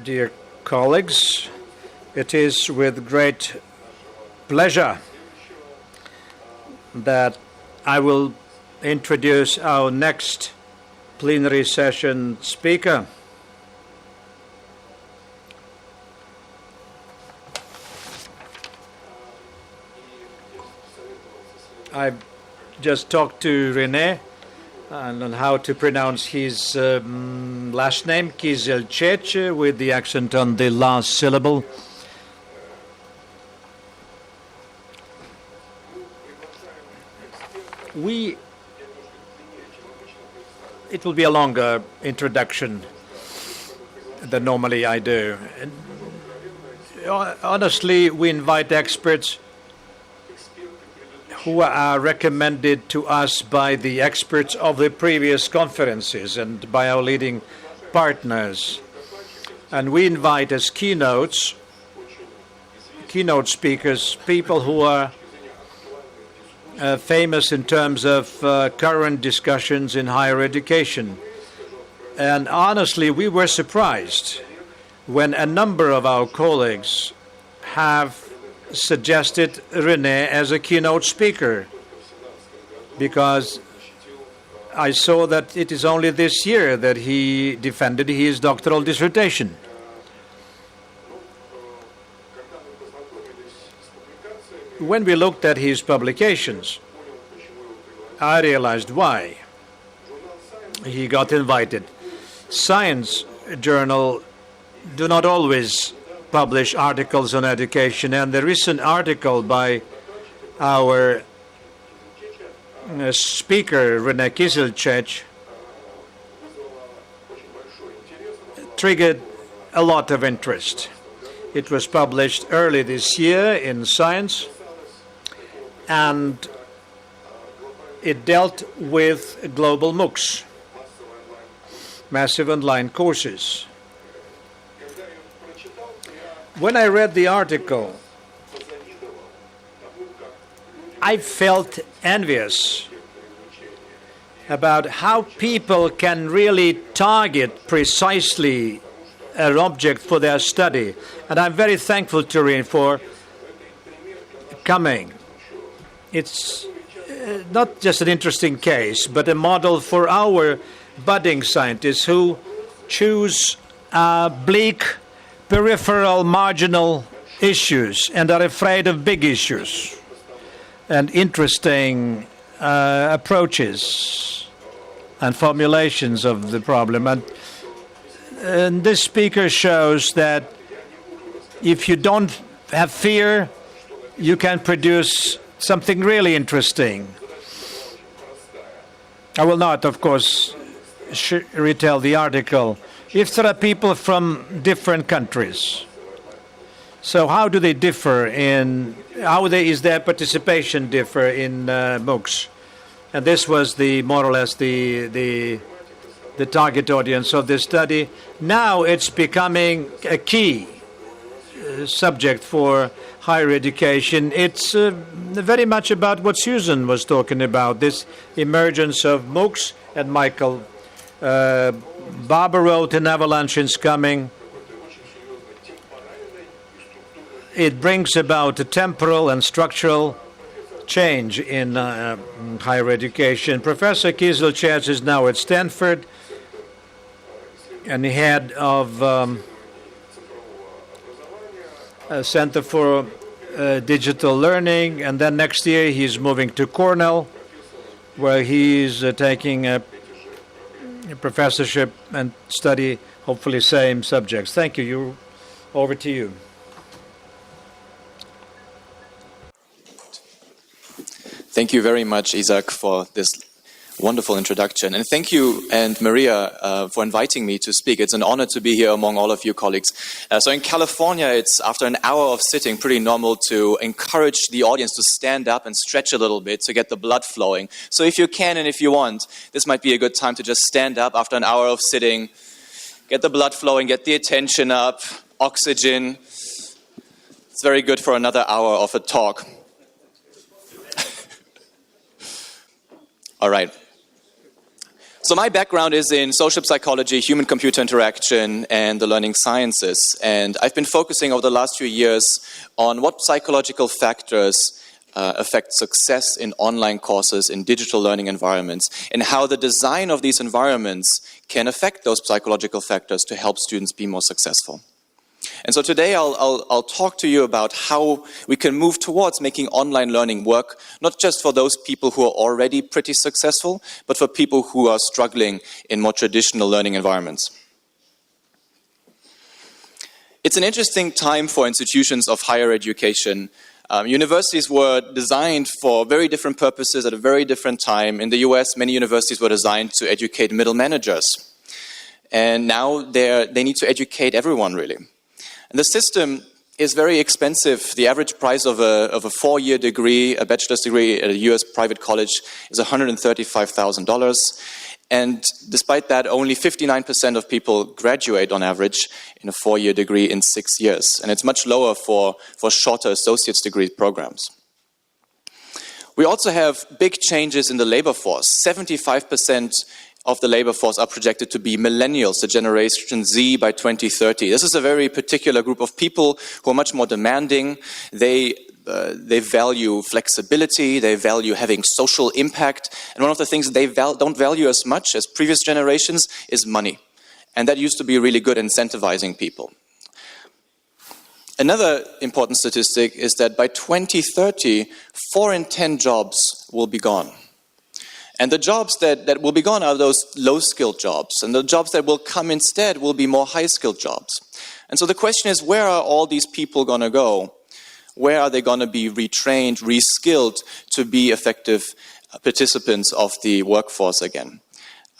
Dear colleagues, it is with great pleasure that I will introduce our next plenary session speaker. I've just talked to René on how to pronounce his last name, Kizilcec, with the accent on the last syllable. It will be a longer introduction than normally I do. Honestly, we invite experts who are recommended to us by the experts of the previous conferences and by our leading partners. And we invite as keynote speakers, people who are famous in terms of current discussions in higher education. And honestly, we were surprised when a number of our colleagues have suggested René as a keynote speaker, because I saw that it is only this year that he defended his doctoral dissertation. When we looked at his publications, I realized why he got invited. Science journal do not always publish articles on education, and the recent article by our speaker, René Kizilcec, triggered a lot of interest. It was published early this year in Science, and it dealt with global MOOCs, massive online courses. When I read the article, I felt envious about how people can really target precisely an object for their study. And I'm very thankful to René for coming. It's not just an interesting case, but a model for our budding scientists who choose bleak, peripheral, marginal issues and are afraid of big issues and interesting approaches and formulations of the problem. And this speaker shows that if you don't have fear, you can produce something really interesting. I will not, of course, retell the article. If there are people from different countries, so how do they differ in, is their participation differ in MOOCs? And this was more or less the target audience of this study. Now it's becoming a key subject for higher education. It's very much about what Susan was talking about, this emergence of MOOCs, and Michael Barber wrote, "An avalanche is coming." It brings about a temporal and structural change in higher education. Professor Kizilcec is now at Stanford and the head of a Center for Digital Learning, and then next year he's moving to Cornell, where he's taking a professorship and study, hopefully, same subjects. Thank you. Over to you. Thank you very much, Isaac, for this wonderful introduction. And thank you and Maria for inviting me to speak. It's an honor to be here among all of you colleagues. So in California, it's after an hour of sitting pretty normal to encourage the audience to stand up and stretch a little bit to get the blood flowing. So if you can and if you want, this might be a good time to just stand up after an hour of sitting, get the blood flowing, get the attention up, oxygen. It's very good for another hour of a talk. All right. So my background is in social psychology, human-computer interaction, and the learning sciences. And I've been focusing over the last few years on what psychological factors affect success in online courses, in digital learning environments, and how the design of these environments can affect those psychological factors to help students be more successful. And so today I'll talk to you about how we can move towards making online learning work, not just for those people who are already pretty successful, but for people who are struggling in more traditional learning environments. It's an interesting time for institutions of higher education. Universities were designed for very different purposes at a very different time. In the US, many universities were designed to educate middle managers. And now they need to educate everyone, really. And the system is very expensive. The average price of a 4-year degree, a bachelor's degree at a US private college, is $135,000. And despite that, only 59% of people graduate on average in a 4-year degree in 6 years. And it's much lower for shorter associate's degree programs. We also have big changes in the labor force. 75% of the labor force are projected to be millennials, the generation Z, by 2030. This is a very particular group of people who are much more demanding. They value flexibility, they value having social impact, and one of the things they don't value as much as previous generations is money. And that used to be really good incentivizing people. Another important statistic is that by 2030, 4 in 10 jobs will be gone. And the jobs that will be gone are those low-skilled jobs, and the jobs that will come instead will be more high-skilled jobs. And so the question is, where are all these people going to go? Where are they going to be retrained, reskilled to be effective participants of the workforce again?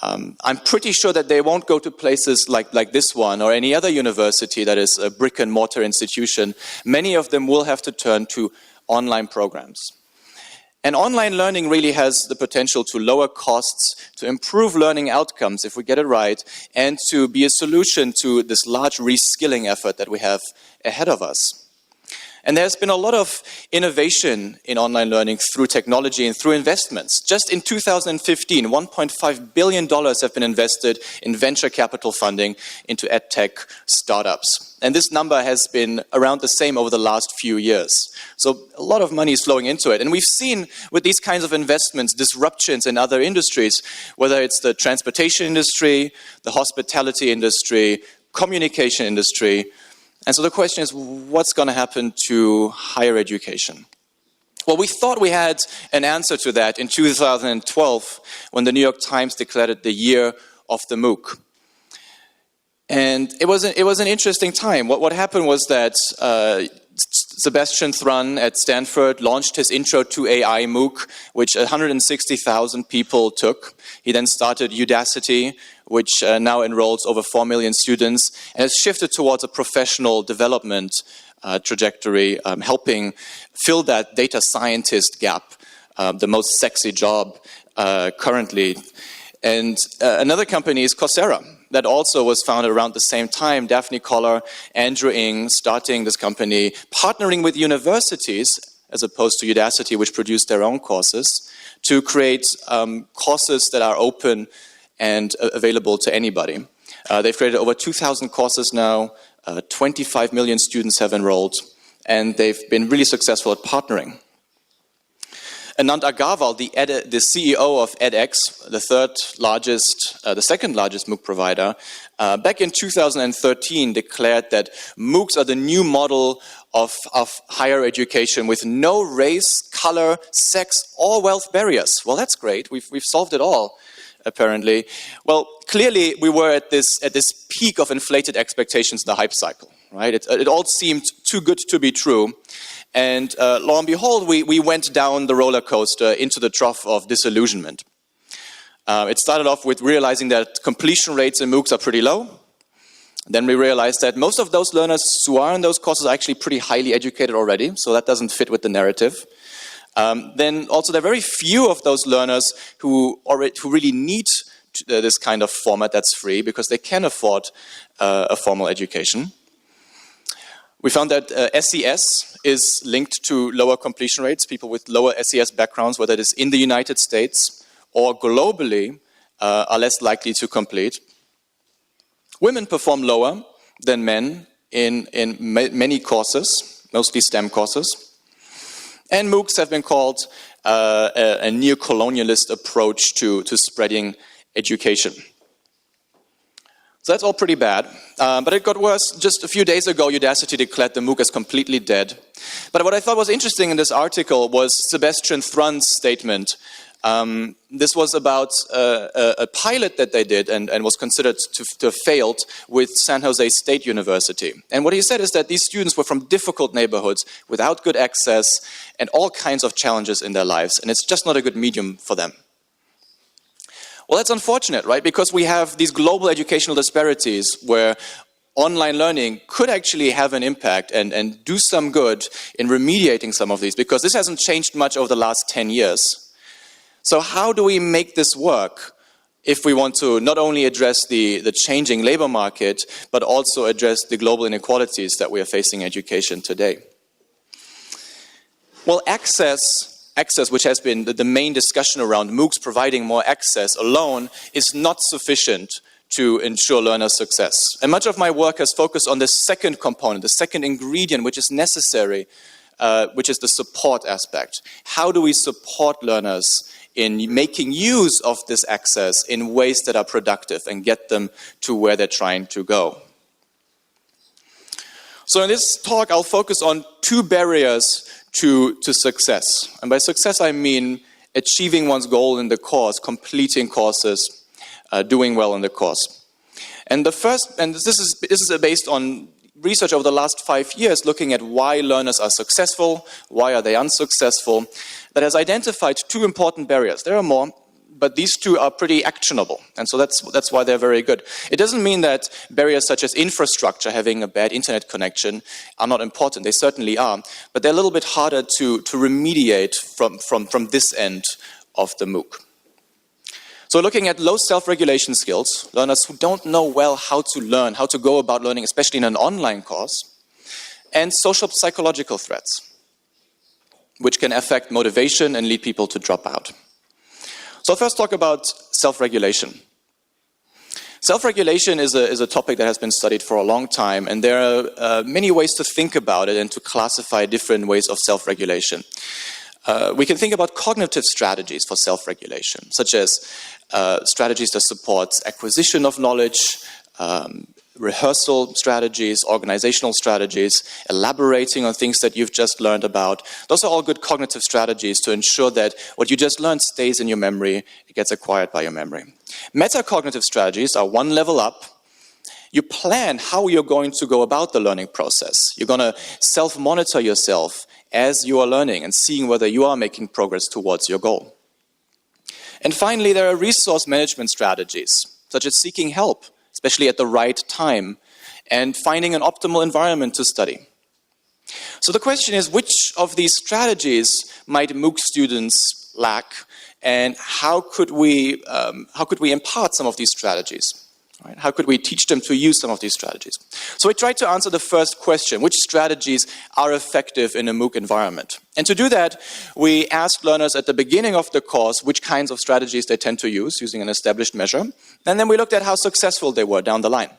I'm pretty sure that they won't go to places like this one or any other university that is a brick-and-mortar institution. Many of them will have to turn to online programs. And online learning really has the potential to lower costs, to improve learning outcomes if we get it right, and to be a solution to this large reskilling effort that we have ahead of us. And there's been a lot of innovation in online learning through technology and through investments. Just in 2015, $1.5 billion have been invested in venture capital funding into edtech startups. And this number has been around the same over the last few years. So a lot of money is flowing into it. And we've seen with these kinds of investments, disruptions in other industries, whether it's the transportation industry, the hospitality industry, communication industry. And so the question is, what's going to happen to higher education? Well, we thought we had an answer to that in 2012 when the New York Times declared it the year of the MOOC. And it was an interesting time. What happened was that Sebastian Thrun at Stanford launched his Intro to AI MOOC, which 160,000 people took. He then started Udacity, which now enrolls over 4 million students, and has shifted towards a professional development trajectory, helping fill that data scientist gap, the most sexy job currently. And another company is Coursera, that also was founded around the same time. Daphne Koller, Andrew Ng, starting this company, partnering with universities, as opposed to Udacity, which produced their own courses, to create courses that are open and available to anybody. They've created over 2,000 courses now, 25 million students have enrolled, and they've been really successful at partnering. Anand Agarwal, the CEO of edX, the second largest MOOC provider, back in 2013 declared that MOOCs are the new model of higher education with no race, color, sex, or wealth barriers. Well, that's great. We've solved it all, apparently. Well, clearly we were at this peak of inflated expectations in the hype cycle, right? It all seemed too good to be true. And lo and behold, we went down the roller coaster into the trough of disillusionment. It started off with realizing that completion rates in MOOCs are pretty low. Then we realized that most of those learners who are in those courses are actually pretty highly educated already, so that doesn't fit with the narrative. Then also there are very few of those learners who really need this kind of format that's free because they can afford a formal education. We found that SES is linked to lower completion rates. People with lower SES backgrounds, whether it is in the United States or globally, are less likely to complete. Women perform lower than men in many courses, mostly STEM courses. And MOOCs have been called a neo-colonialist approach to spreading education. So that's all pretty bad, but it got worse. Just a few days ago, Udacity declared the MOOC as completely dead. But what I thought was interesting in this article was Sebastian Thrun's statement. This was about a pilot that they did and was considered to have failed with San Jose State University. And what he said is that these students were from difficult neighborhoods without good access and all kinds of challenges in their lives, and it's just not a good medium for them. Well, that's unfortunate, right? Because we have these global educational disparities where online learning could actually have an impact and do some good in remediating some of these, because this hasn't changed much over the last 10 years. So how do we make this work if we want to not only address the changing labor market, but also address the global inequalities that we are facing in education today? Well, access, which has been the main discussion around MOOCs providing more access alone, is not sufficient to ensure learner success. And much of my work has focused on the second component, the second ingredient which is necessary, which is the support aspect. How do we support learners in making use of this access in ways that are productive and get them to where they're trying to go? So in this talk, I'll focus on two barriers to success. And by success, I mean achieving one's goal in the course, completing courses, doing well in the course. And the first, and this is based on research over the last 5 years, looking at why learners are successful, why are they unsuccessful, that has identified two important barriers. There are more, but these two are pretty actionable, and so that's why they're very good. It doesn't mean that barriers such as infrastructure, having a bad internet connection, are not important. They certainly are, but they're a little bit harder to remediate from this end of the MOOC. So looking at low self-regulation skills, learners who don't know well how to learn, how to go about learning, especially in an online course, and social psychological threats, which can affect motivation and lead people to drop out. So first talk about self-regulation. Self-regulation is a topic that has been studied for a long time, and there are many ways to think about it and to classify different ways of self-regulation. We can think about cognitive strategies for self-regulation, such as strategies that support acquisition of knowledge, rehearsal strategies, organizational strategies, elaborating on things that you've just learned about. Those are all good cognitive strategies to ensure that what you just learned stays in your memory, it gets acquired by your memory. Metacognitive strategies are one level up. You plan how you're going to go about the learning process. You're going to self-monitor yourself as you are learning and seeing whether you are making progress towards your goal. And finally, there are resource management strategies, such as seeking help, especially at the right time, and finding an optimal environment to study. So the question is, which of these strategies might MOOC students lack, and how could we impart some of these strategies? Right? How could we teach them to use some of these strategies? So we tried to answer the first question, which strategies are effective in a MOOC environment? And to do that, we asked learners at the beginning of the course which kinds of strategies they tend to use using an established measure. And then we looked at how successful they were down the line.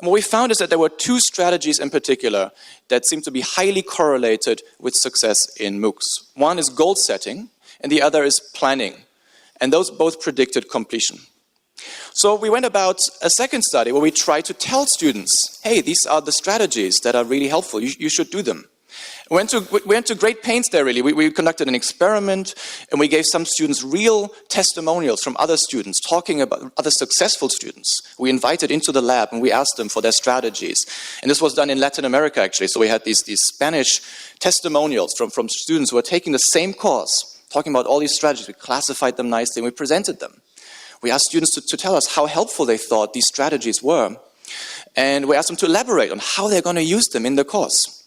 And what we found is that there were two strategies in particular that seem to be highly correlated with success in MOOCs. One is goal setting, and the other is planning. And those both predicted completion. So we went about a second study where we tried to tell students, hey, these are the strategies that are really helpful, you should do them. We went to great pains there, really. We conducted an experiment, and we gave some students real testimonials from other students, talking about other successful students. We invited into the lab, and we asked them for their strategies. And this was done in Latin America, actually. So we had these Spanish testimonials from students who were taking the same course, talking about all these strategies. We classified them nicely, and we presented them. We asked students to tell us how helpful they thought these strategies were. And we asked them to elaborate on how they're going to use them in the course.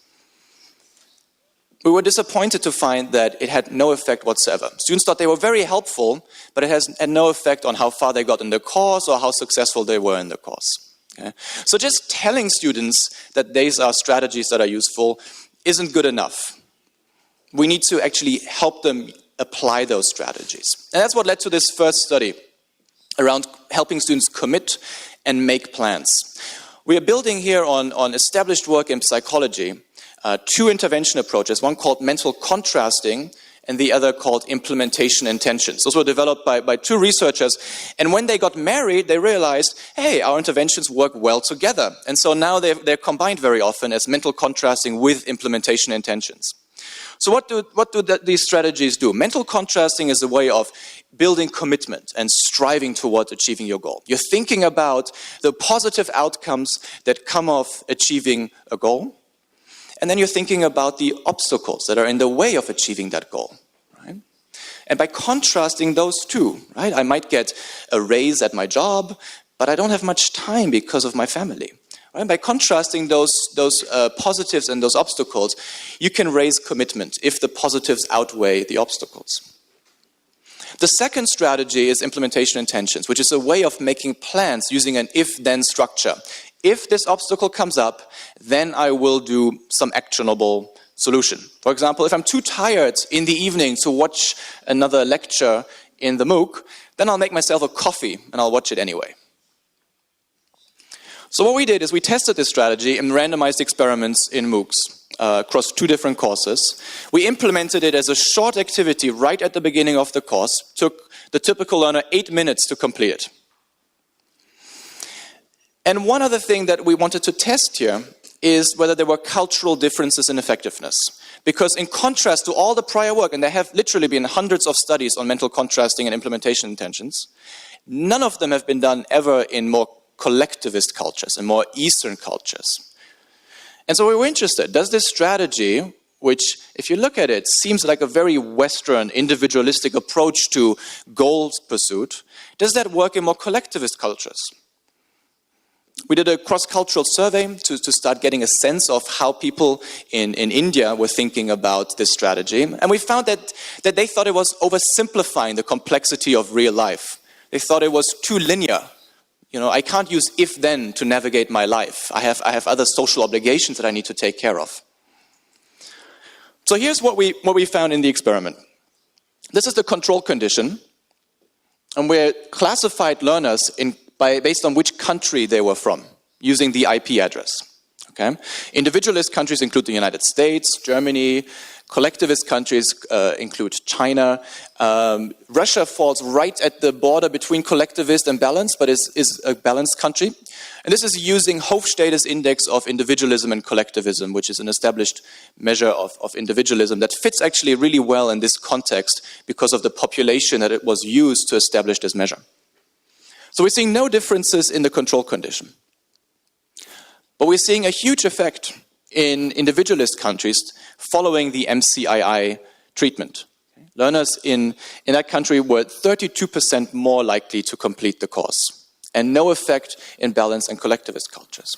We were disappointed to find that it had no effect whatsoever. Students thought they were very helpful, but it had no effect on how far they got in the course or how successful they were in the course. Okay? So just telling students that these are strategies that are useful isn't good enough. We need to actually help them apply those strategies. And that's what led to this first study around helping students commit and make plans. We are building here on established work in psychology, two intervention approaches, one called mental contrasting and the other called implementation intentions. Those were developed by two researchers, and when they got married, they realized, hey, our interventions work well together. And so now they're combined very often as mental contrasting with implementation intentions. So what do these strategies do? Mental contrasting is a way of building commitment and striving toward achieving your goal. You're thinking about the positive outcomes that come of achieving a goal, and then you're thinking about the obstacles that are in the way of achieving that goal. Right? And by contrasting those two, right, I might get a raise at my job, but I don't have much time because of my family. Right? By contrasting those positives and those obstacles, you can raise commitment if the positives outweigh the obstacles. The second strategy is implementation intentions, which is a way of making plans using an if-then structure. If this obstacle comes up, then I will do some actionable solution. For example, if I'm too tired in the evening to watch another lecture in the MOOC, then I'll make myself a coffee and I'll watch it anyway. So what we did is we tested this strategy in randomized experiments in MOOCs across two different courses. We implemented it as a short activity right at the beginning of the course. Took the typical learner 8 minutes to complete it. And one other thing that we wanted to test here is whether there were cultural differences in effectiveness. Because in contrast to all the prior work, and there have literally been hundreds of studies on mental contrasting and implementation intentions, none of them have been done ever in more collectivist cultures and more Eastern cultures. And so we were interested, does this strategy, which if you look at it, seems like a very Western individualistic approach to goals pursuit, does that work in more collectivist cultures? We did a cross-cultural survey to start getting a sense of how people in India were thinking about this strategy. And we found that they thought it was oversimplifying the complexity of real life. They thought it was too linear. You know, I can't use if-then to navigate my life. I have other social obligations that I need to take care of. So here's what we found in the experiment. This is the control condition, and we classified learners based on which country they were from, using the IP address. Okay? Individualist countries include the United States, Germany. Collectivist countries include China. Russia falls right at the border between collectivist and balanced, but is a balanced country. And this is using Hofstede's index of individualism and collectivism, which is an established measure of individualism that fits actually really well in this context because of the population that it was used to establish this measure. So we're seeing no differences in the control condition. But we're seeing a huge effect in individualist countries following the MCII treatment. Learners in that country were 32% more likely to complete the course, and no effect in balanced and collectivist cultures.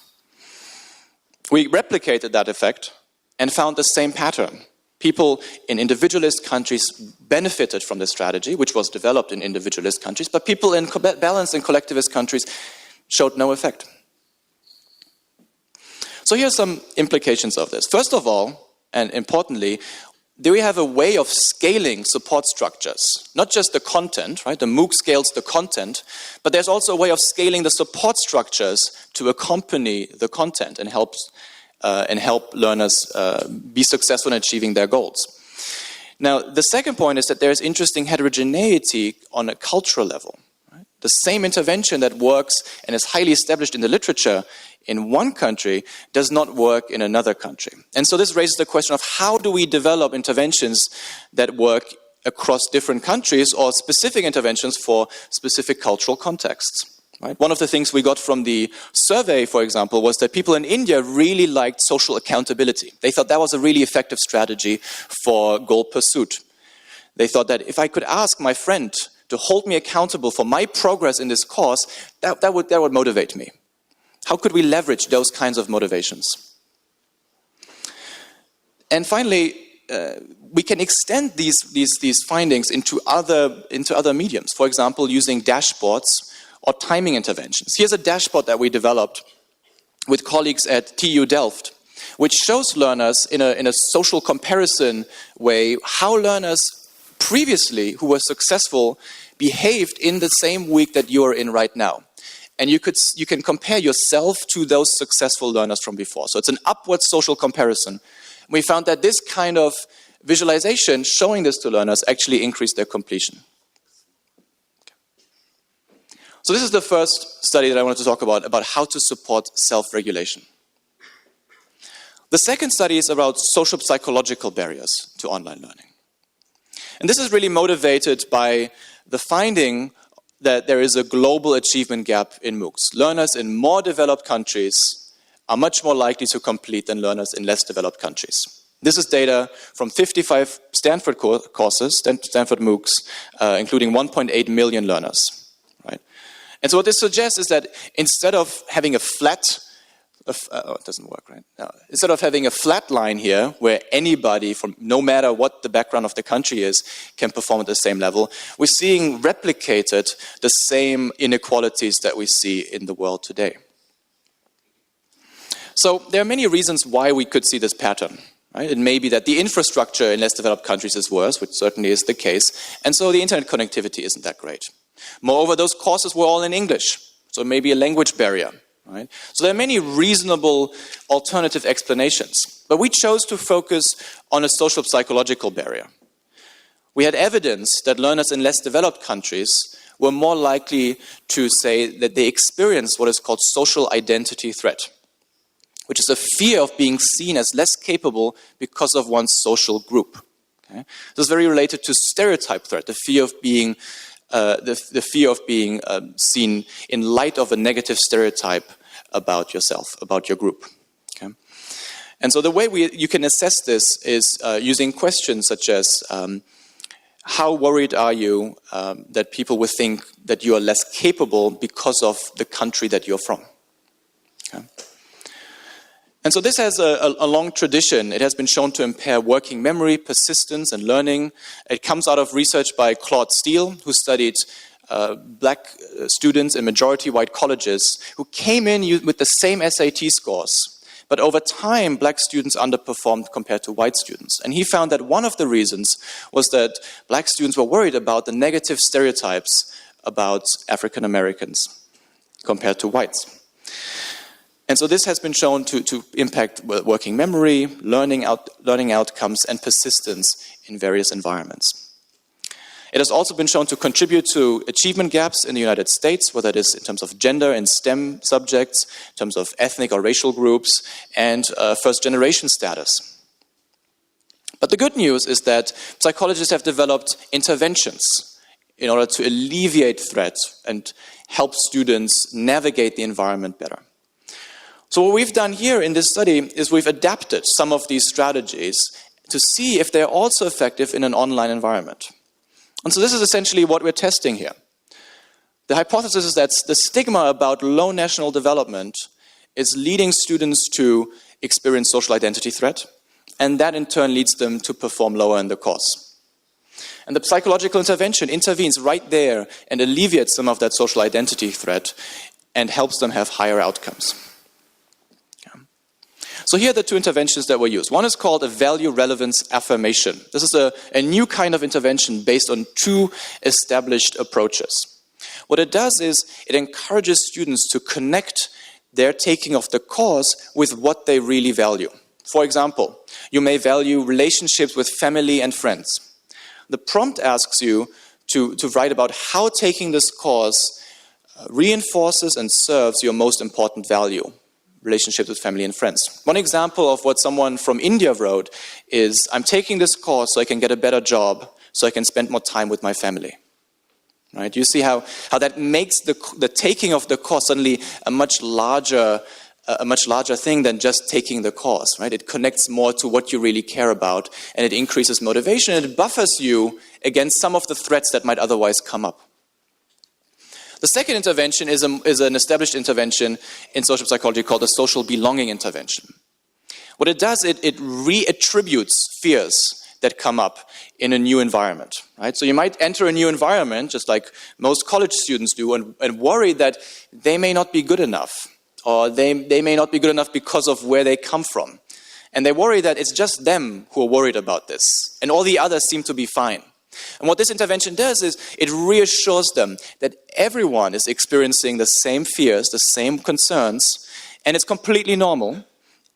We replicated that effect and found the same pattern. People in individualist countries benefited from this strategy, which was developed in individualist countries, but people in balanced and collectivist countries showed no effect. So here are some implications of this. First of all, and importantly, do we have a way of scaling support structures? Not just the content, right? The MOOC scales the content, but there's also a way of scaling the support structures to accompany the content and help learners be successful in achieving their goals. Now, the second point is that there is interesting heterogeneity on a cultural level. Right? The same intervention that works and is highly established in the literature in one country does not work in another country. And so this raises the question of how do we develop interventions that work across different countries or specific interventions for specific cultural contexts. Right? One of the things we got from the survey, for example, was that people in India really liked social accountability. They thought that was a really effective strategy for goal pursuit. They thought that if I could ask my friend to hold me accountable for my progress in this course, that would motivate me. How could we leverage those kinds of motivations? And finally, we can extend these findings into other mediums. For example, using dashboards or timing interventions. Here's a dashboard that we developed with colleagues at TU Delft, which shows learners in a social comparison way how learners previously who were successful behaved in the same week that you are in right now. And you can compare yourself to those successful learners from before. So it's an upward social comparison. We found that this kind of visualization, showing this to learners, actually increased their completion. So this is the first study that I wanted to talk about how to support self-regulation. The second study is about social psychological barriers to online learning. And this is really motivated by the finding that there is a global achievement gap in MOOCs. Learners in more developed countries are much more likely to complete than learners in less developed countries. This is data from 55 Stanford courses, Stanford MOOCs, including 1.8 million learners. Right? And so what this suggests is that instead of having a flat, it doesn't work, right? No. Instead of having a flat line here where anybody, from no matter what the background of the country is, can perform at the same level, we're seeing replicated the same inequalities that we see in the world today. So there are many reasons why we could see this pattern. Right? It may be that the infrastructure in less developed countries is worse, which certainly is the case, and so the internet connectivity isn't that great. Moreover, those courses were all in English, so it may be a language barrier. Right? So there are many reasonable alternative explanations, but we chose to focus on a social psychological barrier. We had evidence that learners in less developed countries were more likely to say that they experienced what is called social identity threat, which is a fear of being seen as less capable because of one's social group. Okay? This is very related to stereotype threat, the fear of being seen in light of a negative stereotype about yourself, about your group. Okay? And so the way you can assess this is using questions such as, how worried are you that people will think that you are less capable because of the country that you're from? Okay? And so this has a long tradition. It has been shown to impair working memory, persistence, and learning. It comes out of research by Claude Steele, who studied black students in majority white colleges who came in with the same SAT scores. But over time, black students underperformed compared to white students. And he found that one of the reasons was that black students were worried about the negative stereotypes about African Americans compared to whites. And so this has been shown to impact working memory, learning outcomes, and persistence in various environments. It has also been shown to contribute to achievement gaps in the United States, whether it is in terms of gender and STEM subjects, in terms of ethnic or racial groups, and first-generation status. But the good news is that psychologists have developed interventions in order to alleviate threats and help students navigate the environment better. So what we've done here in this study is we've adapted some of these strategies to see if they're also effective in an online environment. And so this is essentially what we're testing here. The hypothesis is that the stigma about low national development is leading students to experience social identity threat, and that in turn leads them to perform lower in the course. And the psychological intervention intervenes right there and alleviates some of that social identity threat and helps them have higher outcomes. So here are the two interventions that were used. One is called a value relevance affirmation. This is a new kind of intervention based on two established approaches. What it does is it encourages students to connect their taking of the course with what they really value. For example, you may value relationships with family and friends. The prompt asks you to write about how taking this course reinforces and serves your most important value. Relationships with family and friends. One example of what someone from India wrote is, I'm taking this course so I can get a better job, so I can spend more time with my family. Right? You see how that makes the taking of the course suddenly a much larger thing than just taking the course. Right? It connects more to what you really care about, and it increases motivation, and it buffers you against some of the threats that might otherwise come up. The second intervention is an established intervention in social psychology called the social belonging intervention. What it does, it reattributes fears that come up in a new environment. Right? So you might enter a new environment, just like most college students do, and worry that they may not be good enough, or they may not be good enough because of where they come from. And they worry that it's just them who are worried about this, and all the others seem to be fine. And what this intervention does is it reassures them that everyone is experiencing the same fears, the same concerns, and it's completely normal,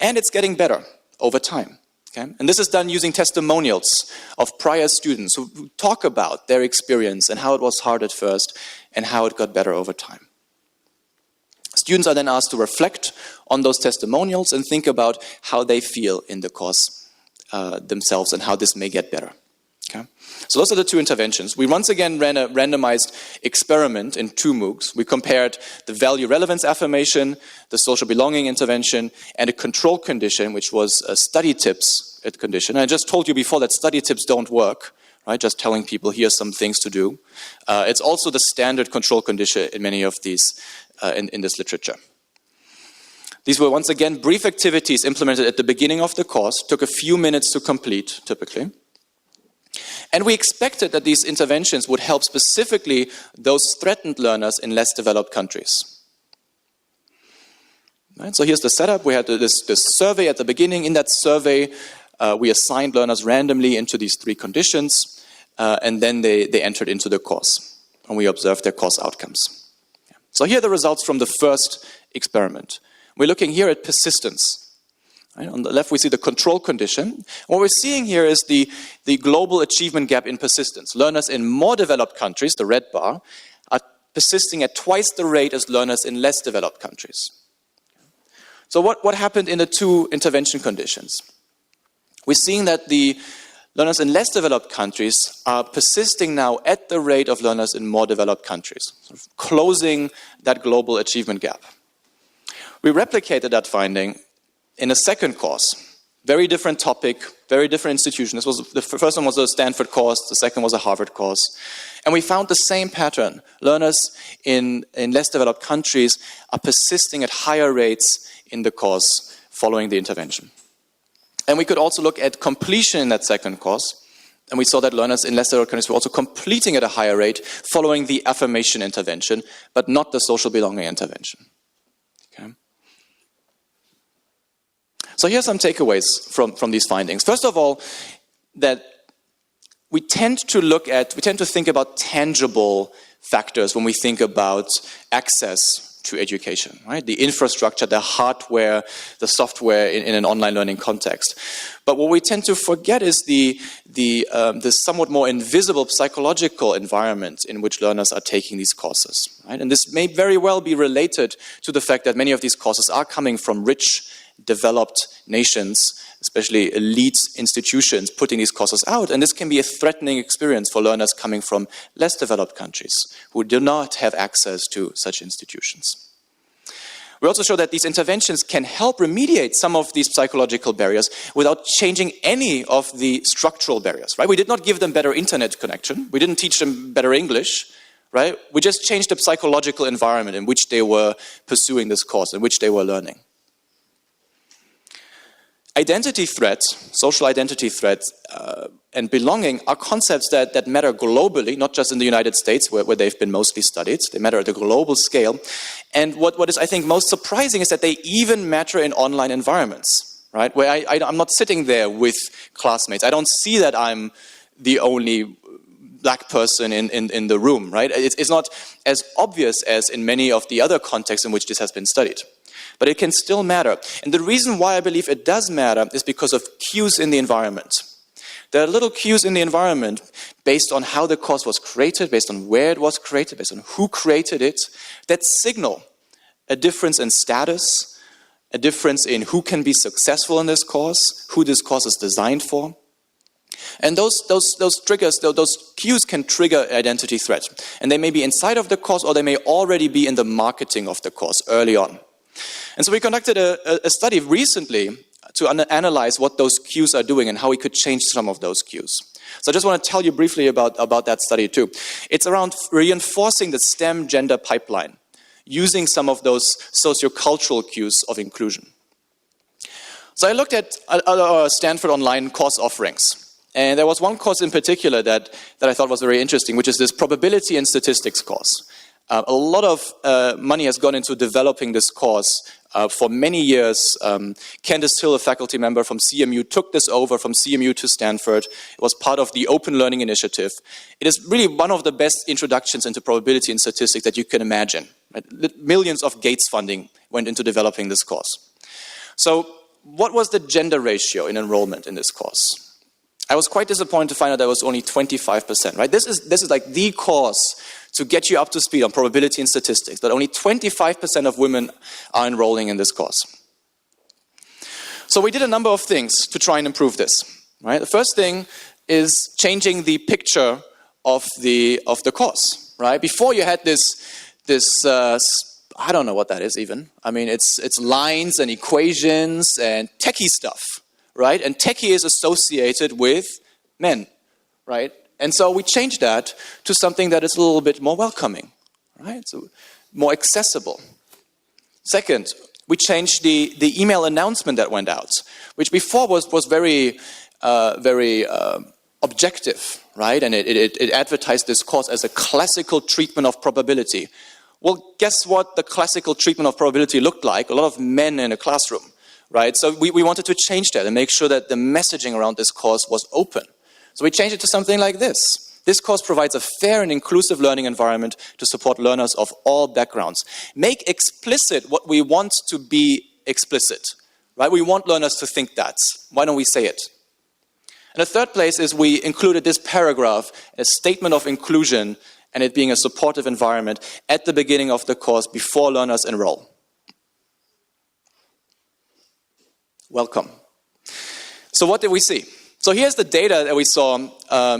and it's getting better over time. Okay? And this is done using testimonials of prior students who talk about their experience and how it was hard at first and how it got better over time. Students are then asked to reflect on those testimonials and think about how they feel in the course themselves and how this may get better. Okay? So those are the two interventions. We once again ran a randomized experiment in 2 MOOCs. We compared the value relevance affirmation, the social belonging intervention, and a control condition, which was a study tips condition. And I just told you before that study tips don't work, right? Just telling people here's some things to do. It's also the standard control condition in many of these in this literature. These were once again brief activities implemented at the beginning of the course, took a few minutes to complete, typically. And we expected that these interventions would help specifically those threatened learners in less developed countries. Right, so here's the setup. We had this survey at the beginning. In that survey, we assigned learners randomly into these 3 conditions, and then they entered into the course, and we observed their course outcomes. So here are the results from the first experiment. We're looking here at persistence. Right, on the left, we see the control condition. What we're seeing here is the global achievement gap in persistence. Learners in more developed countries, the red bar, are persisting at twice the rate as learners in less developed countries. So what happened in the 2 intervention conditions? We're seeing that the learners in less developed countries are persisting now at the rate of learners in more developed countries, sort of closing that global achievement gap. We replicated that finding in a second course, very different topic, very different institution. The first one was a Stanford course, the second was a Harvard course. And we found the same pattern. Learners in less developed countries are persisting at higher rates in the course following the intervention. And we could also look at completion in that second course. And we saw that learners in less developed countries were also completing at a higher rate following the affirmation intervention, but not the social belonging intervention. Okay. So here are some takeaways from these findings. First of all, that we tend to think about tangible factors when we think about access to education, right? The infrastructure, the hardware, the software in an online learning context. But what we tend to forget is the somewhat more invisible psychological environment in which learners are taking these courses, right? And this may very well be related to the fact that many of these courses are coming from rich, developed nations, especially elite institutions putting these courses out, and this can be a threatening experience for learners coming from less developed countries who do not have access to such institutions. We also show that these interventions can help remediate some of these psychological barriers without changing any of the structural barriers, right? We did not give them better internet connection. We didn't teach them better English, right? We just changed the psychological environment in which they were pursuing this course, in which they were learning. Identity threats, social identity threats, and belonging are concepts that matter globally, not just in the United States, where they've been mostly studied. They matter at a global scale. And what is, I think, most surprising is that they even matter in online environments, right? Where I'm not sitting there with classmates. I don't see that I'm the only black person in the room, right? It's not as obvious as in many of the other contexts in which this has been studied. But it can still matter. And the reason why I believe it does matter is because of cues in the environment. There are little cues in the environment based on how the course was created, based on where it was created, based on who created it, that signal a difference in status, a difference in who can be successful in this course, who this course is designed for. And those triggers, those cues can trigger identity threat. And they may be inside of the course, or they may already be in the marketing of the course early on. And so we conducted a study recently to analyze what those cues are doing and how we could change some of those cues. So I just want to tell you briefly about that study too. It's around reinforcing the STEM gender pipeline, using some of those sociocultural cues of inclusion. So I looked at our Stanford online course offerings. And there was one course in particular that I thought was very interesting, which is this probability and statistics course. A lot of money has gone into developing this course for many years. Candace Hill, a faculty member from CMU, took this over from CMU to Stanford. It was part of the Open Learning Initiative. It is really one of the best introductions into probability and statistics that you can imagine. Right? Millions of Gates funding went into developing this course. So what was the gender ratio in enrollment in this course? I was quite disappointed to find out that it was only 25%. Right? This is like the course to get you up to speed on probability and statistics, that only 25% of women are enrolling in this course. So we did a number of things to try and improve this. Right? The first thing is changing the picture of the course. Right? Before you had this I don't know what that is even. I mean, it's lines and equations and techie stuff. Right? And techie is associated with men, right? And so we changed that to something that is a little bit more welcoming, right? So more accessible. Second, we changed the email announcement that went out, which before was very objective, right? And it advertised this course as a classical treatment of probability. Well, guess what the classical treatment of probability looked like? A lot of men in a classroom. Right? So we wanted to change that and make sure that the messaging around this course was open. So we changed it to something like this. This course provides a fair and inclusive learning environment to support learners of all backgrounds. Make explicit what we want to be explicit. Right? We want learners to think that. Why don't we say it? And the third place is we included this paragraph, a statement of inclusion, and it being a supportive environment at the beginning of the course before learners enroll. Welcome. So what did we see? So here's the data that we saw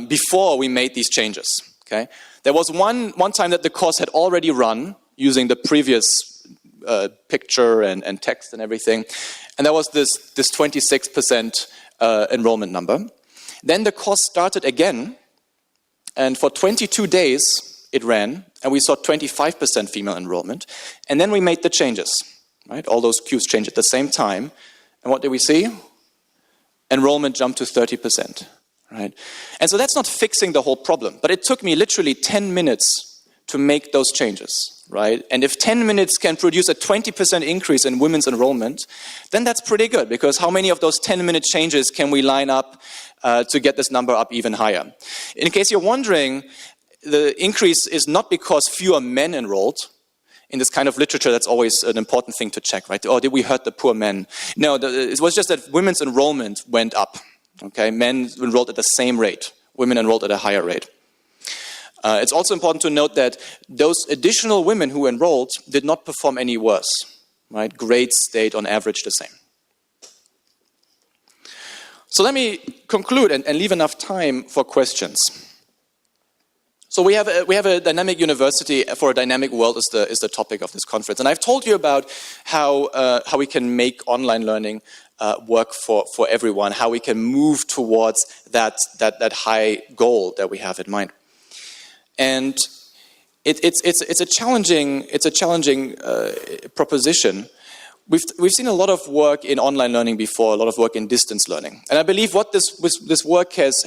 before we made these changes. Okay, there was one time that the course had already run using the previous picture and text and everything, and that was this 26% enrollment number. Then the course started again, and for 22 days it ran, and we saw 25% female enrollment. And then we made the changes. Right, all those cues changed at the same time. And what did we see? Enrollment jumped to 30%, right? And so that's not fixing the whole problem, but it took me literally 10 minutes to make those changes, right? And if 10 minutes can produce a 20% increase in women's enrollment, then that's pretty good, because how many of those 10-minute changes can we line up to get this number up even higher? In case you're wondering, the increase is not because fewer men enrolled. In this kind of literature, that's always an important thing to check, right? Oh, did we hurt the poor men? No, it was just that women's enrollment went up. Okay, men enrolled at the same rate. Women enrolled at a higher rate. It's also important to note that those additional women who enrolled did not perform any worse, right? Grades stayed on average the same. So let me conclude and leave enough time for questions. So we have a dynamic university for a dynamic world is the topic of this conference, and I've told you about how we can make online learning work for everyone, how we can move towards that high goal that we have in mind, and it's a challenging proposition. We've seen a lot of work in online learning before, a lot of work in distance learning, and I believe what this work has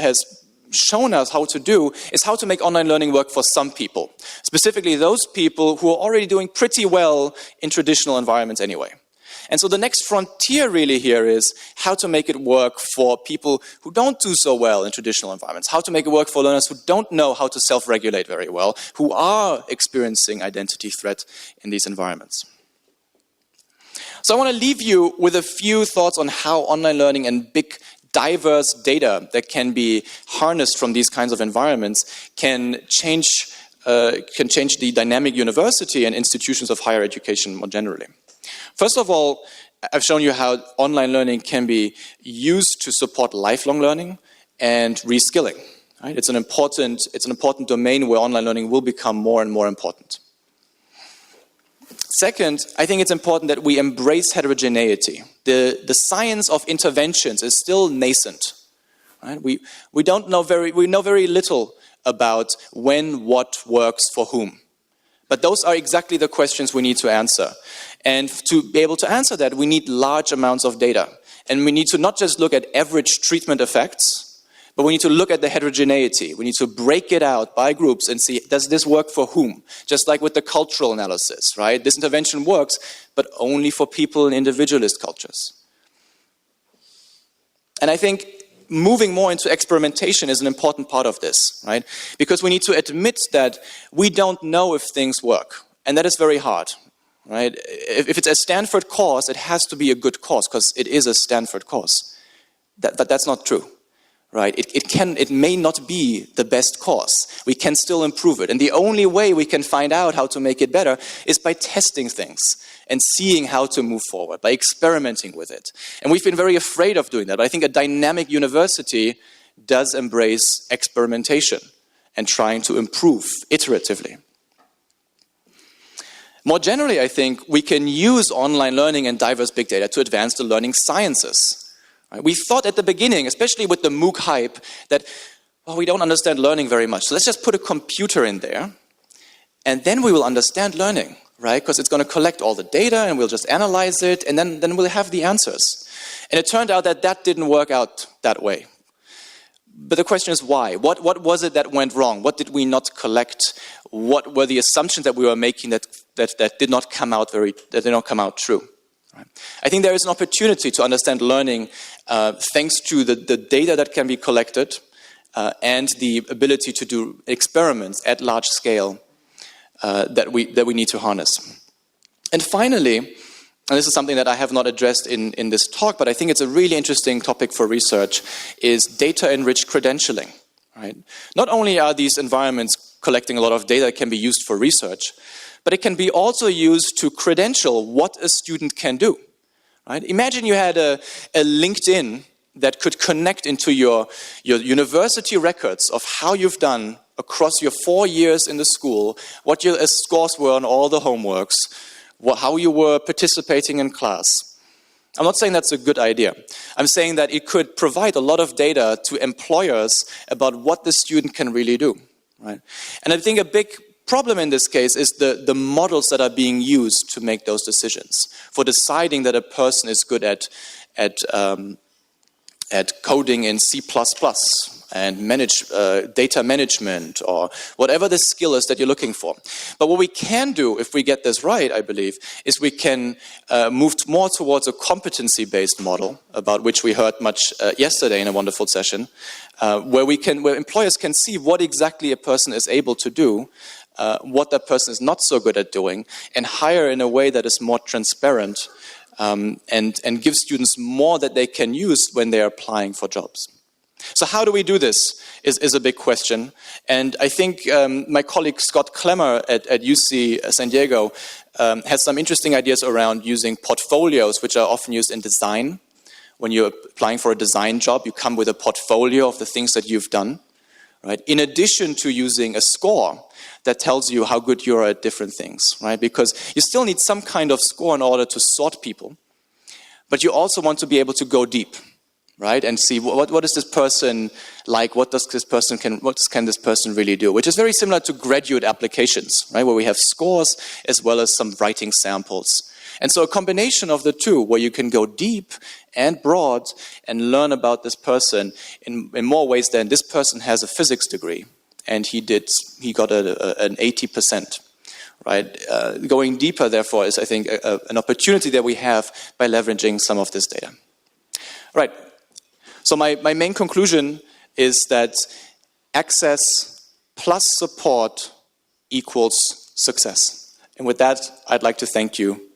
shown us how to do is how to make online learning work for some people, specifically those people who are already doing pretty well in traditional environments anyway. And so the next frontier really here is how to make it work for people who don't do so well in traditional environments, how to make it work for learners who don't know how to self-regulate very well, who are experiencing identity threat in these environments. So I want to leave you with a few thoughts on how online learning and big diverse data that can be harnessed from these kinds of environments can change the dynamic university and institutions of higher education more generally. First of all, I've shown you how online learning can be used to support lifelong learning and reskilling. Right? It's an important domain where online learning will become more and more important. Second, I think it's important that we embrace heterogeneity. The science of interventions is still nascent. Right? We know very little about when what works for whom. But those are exactly the questions we need to answer. And to be able to answer that, we need large amounts of data. And we need to not just look at average treatment effects, But we need to look at the heterogeneity. We need to break it out by groups and see, does this work for whom? Just like with the cultural analysis, right? This intervention works, but only for people in individualist cultures. And I think moving more into experimentation is an important part of this, right? Because we need to admit that we don't know if things work. And that is very hard, right? If it's a Stanford course, it has to be a good course because it is a Stanford course. But that's not true. Right? It may not be the best course. We can still improve it. And the only way we can find out how to make it better is by testing things and seeing how to move forward, by experimenting with it. And we've been very afraid of doing that. But I think a dynamic university does embrace experimentation and trying to improve iteratively. More generally, I think we can use online learning and diverse big data to advance the learning sciences. We thought at the beginning, especially with the MOOC hype, that, well, we don't understand learning very much. So let's just put a computer in there, and then we will understand learning, right? Because it's going to collect all the data, and we'll just analyze it, and then we'll have the answers. And it turned out that that didn't work out that way. But the question is why? What was it that went wrong? What did we not collect? What were the assumptions that we were making that did not come out true? Right. I think there is an opportunity to understand learning thanks to the data that can be collected and the ability to do experiments at large scale that we need to harness. And finally, and this is something that I have not addressed in this talk, but I think it's a really interesting topic for research, is data-enriched credentialing. Right? Not only are these environments collecting a lot of data that can be used for research, but it can be also used to credential what a student can do. Right? Imagine you had a LinkedIn that could connect into your university records of how you've done across your 4 years in the school, what your scores were on all the homeworks, how you were participating in class. I'm not saying that's a good idea. I'm saying that it could provide a lot of data to employers about what the student can really do. Right? And I think a big problem in this case is the models that are being used to make those decisions, for deciding that a person is good at coding in C++ and data management, or whatever the skill is that you're looking for. But what we can do, if we get this right, I believe, is we can move more towards a competency-based model, about which we heard much yesterday in a wonderful session, where employers can see what exactly a person is able to do, what that person is not so good at doing, and hire in a way that is more transparent and give students more that they can use when they are applying for jobs. So how do we do this is a big question. And I think my colleague Scott Clemmer at UC San Diego has some interesting ideas around using portfolios, which are often used in design. When you're applying for a design job, you come with a portfolio of the things that you've done, right? In addition to using a score that tells you how good you are at different things, right? Because you still need some kind of score in order to sort people, but you also want to be able to go deep, right? And see what is this person like? What can this person really do? Which is very similar to graduate applications, right? Where we have scores as well as some writing samples. And so a combination of the two, where you can go deep and broad and learn about this person in more ways than this person has a physics degree and he got an 80%. Right? Going deeper, therefore, is, I think, an opportunity that we have by leveraging some of this data. Right. So my main conclusion is that access plus support equals success. And with that, I'd like to thank you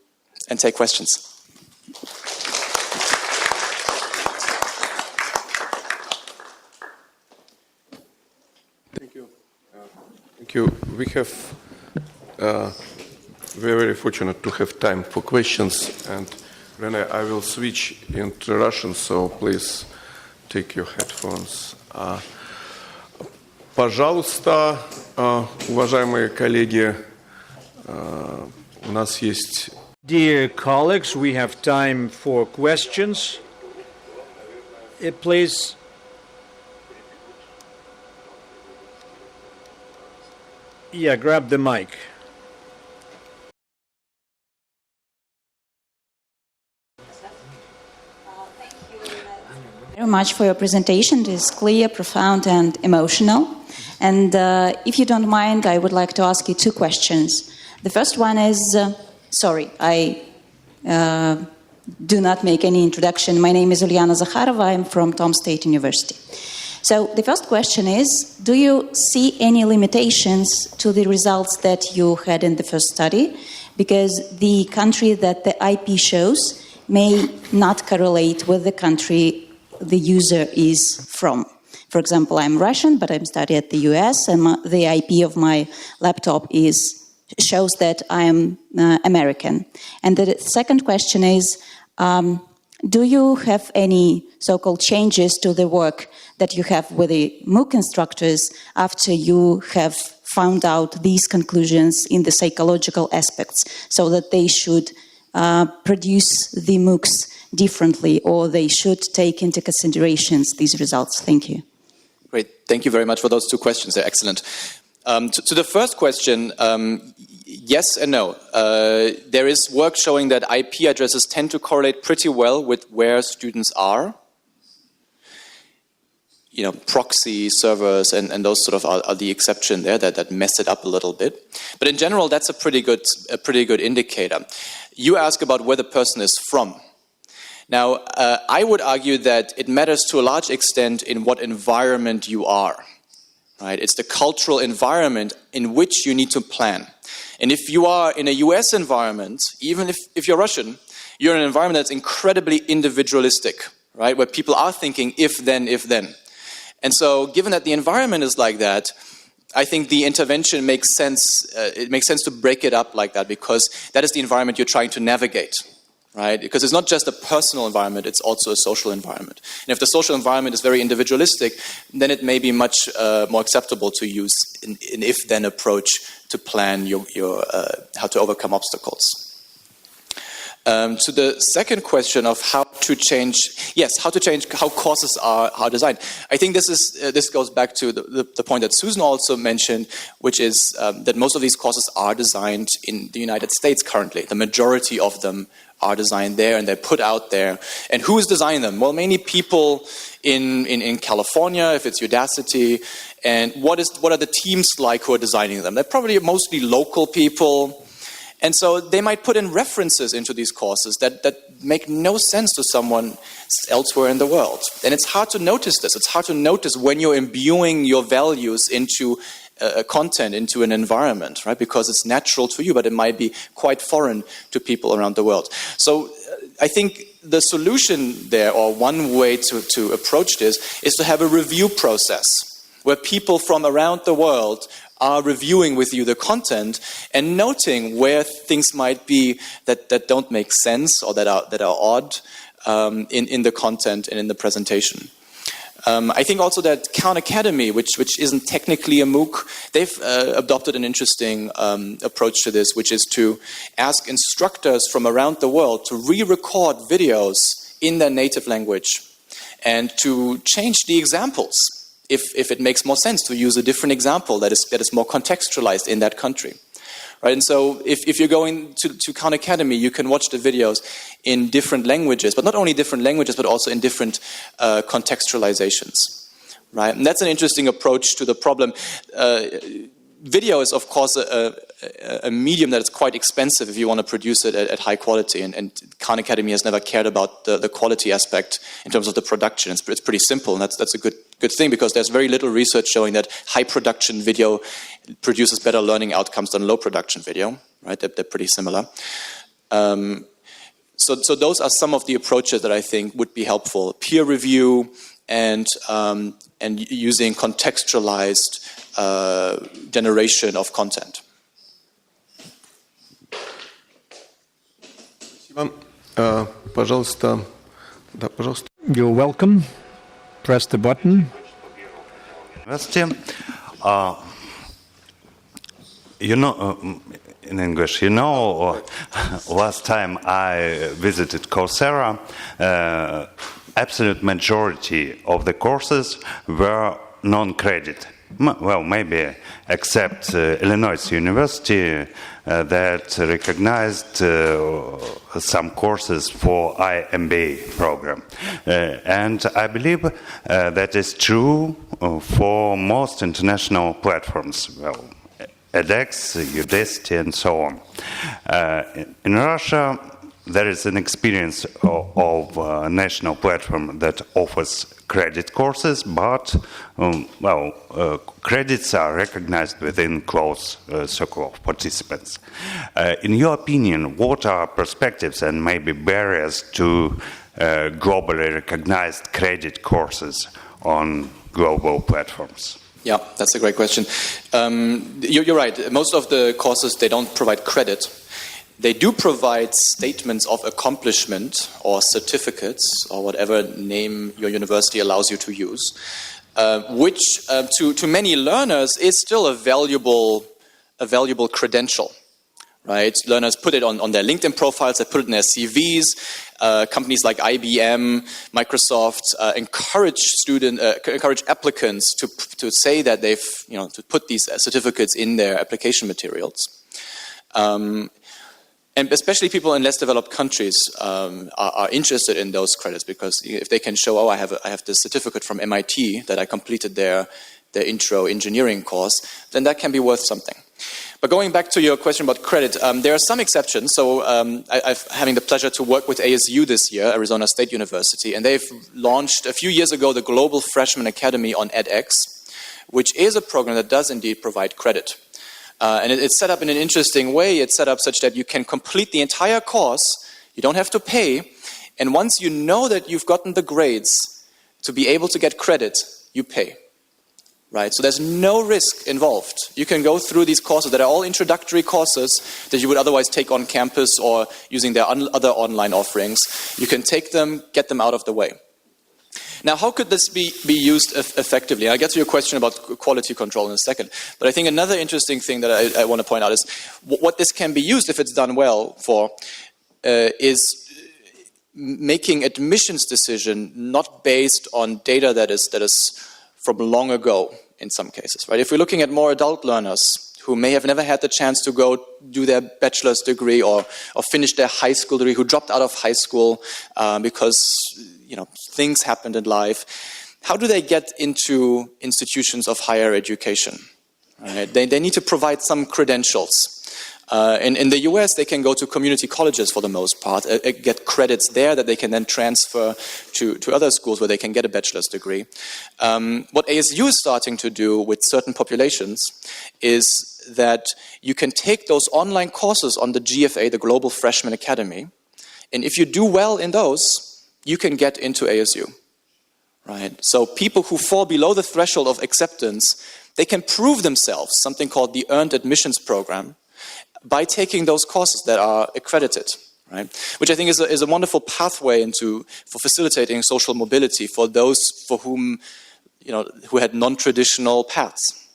and take questions. Thank you. Thank you. We are very fortunate to have time for questions. And René, I will switch into Russian, so please take your headphones. Пожалуйста, уважаемые коллеги, у нас есть... Dear colleagues, we have time for questions. Please. Yeah, grab the mic. Very much for your presentation. It is clear, profound, and emotional. And if you don't mind, I would like to ask you two questions. The first one is, I do not make any introduction. My name is Uliana Zakharova. I'm from Tom State University. So the first question is, do you see any limitations to the results that you had in the first study? Because the country that the IP shows may not correlate with the country the user is from. For example, I'm Russian, but I'm studying at the US, and the IP of my laptop shows that I'm American. And the second question is, do you have any so-called changes to the work that you have with the MOOC instructors after you have found out these conclusions in the psychological aspects, so that they should produce the MOOCs differently, or they should take into considerations these results? Thank you. Great. Thank you very much for those two questions. They're excellent. To the first question, yes and no. There is work showing that IP addresses tend to correlate pretty well with where students are. You know, proxy servers and those sort of are the exception there that mess it up a little bit. But in general, that's a pretty good indicator. You ask about where the person is from. Now, I would argue that it matters to a large extent in what environment you are. Right? It's the cultural environment in which you need to plan. And if you are in a US environment, even if you're Russian, you're in an environment that's incredibly individualistic, right? Where people are thinking if then. And so given that the environment is like that, I think the intervention makes sense. It makes sense to break it up like that, because that is the environment you're trying to navigate. Right? Because it's not just a personal environment, it's also a social environment. And if the social environment is very individualistic, then it may be much more acceptable to use an if-then approach to plan how to overcome obstacles. To the second question of how to change how courses are designed. I think this goes back to the point that Susan also mentioned, which is that most of these courses are designed in the United States currently. The majority of them are designed there, and they're put out there. And who is designing them? Well, mainly people in California, if it's Udacity. And what are the teams like who are designing them? They're probably mostly local people. And so they might put in references into these courses that make no sense to someone elsewhere in the world. And it's hard to notice this. It's hard to notice when you're imbuing your values into content, into an environment, right? Because it's natural to you, but it might be quite foreign to people around the world. So I think the solution there, or one way to approach this, is to have a review process where people from around the world are reviewing with you the content and noting where things might be that don't make sense or that are odd in the content and in the presentation. I think also that Khan Academy, which isn't technically a MOOC, they've adopted an interesting approach to this, which is to ask instructors from around the world to re-record videos in their native language and to change the examples if it makes more sense to use a different example that is more contextualized in that country. Right? And so if you're going to Khan Academy, you can watch the videos in different languages, but not only different languages, but also in different contextualizations. Right? And that's an interesting approach to the problem. Video is, of course, a medium that is quite expensive if you want to produce it at high quality. And Khan Academy has never cared about the quality aspect in terms of the production. It's pretty simple, and that's a good thing, because there's very little research showing that high production video produces better learning outcomes than low production video. Right? They're pretty similar. So those are some of the approaches that I think would be helpful: peer review and using contextualized generation of content. Пожалуйста. Да, пожалуйста. You're welcome. Press the button. Здравствуйте. In English, last time I visited Coursera, absolute majority of the courses were non-credit. Well, maybe except Illinois University that recognized some courses for MBA program. And I believe that is true for most international platforms, well, edX, Udacity, and so on. In Russia, there is an experience of a national platform that offers credit courses, but credits are recognized within close circle of participants. In your opinion, what are perspectives and maybe barriers to globally recognized credit courses on global platforms? Yeah, that's a great question. You're right. Most of the courses, they don't provide credit. They do provide statements of accomplishment or certificates or whatever name your university allows you to use, which to many learners is still a valuable credential, right? Learners put it on their LinkedIn profiles, they put it in their CVs. Companies like IBM, Microsoft encourage applicants to say that they've to put these certificates in their application materials. And especially people in less developed countries are interested in those credits because if they can show, I have this certificate from MIT that I completed their intro engineering course, then that can be worth something. But going back to your question about credit, there are some exceptions. So I'm having the pleasure to work with ASU this year, Arizona State University, and they've launched a few years ago the Global Freshman Academy on edX, which is a program that does indeed provide credit. And it's set up in an interesting way. It's set up such that you can complete the entire course, you don't have to pay, and once you know that you've gotten the grades to be able to get credit, you pay. Right? So there's no risk involved. You can go through these courses that are all introductory courses that you would otherwise take on campus or using their other online offerings. You can take them, get them out of the way. Now, how could this be used effectively? I'll get to your question about quality control in a second. But I think another interesting thing that I want to point out is what this can be used, if it's done well, for is making admissions decision not based on data that is from long ago in some cases. Right? If we're looking at more adult learners who may have never had the chance to go do their bachelor's degree or finish their high school degree, who dropped out of high school because things happened in life, how do they get into institutions of higher education? Right? They need to provide some credentials. In the US, they can go to community colleges for the most part, get credits there that they can then transfer to other schools where they can get a bachelor's degree. What ASU is starting to do with certain populations is that you can take those online courses on the GFA, the Global Freshman Academy, and if you do well in those, you can get into ASU. Right? So people who fall below the threshold of acceptance, they can prove themselves, something called the Earned Admissions Program, by taking those courses that are accredited, right? Which I think is a wonderful pathway for facilitating social mobility for those for whom, who had non-traditional paths.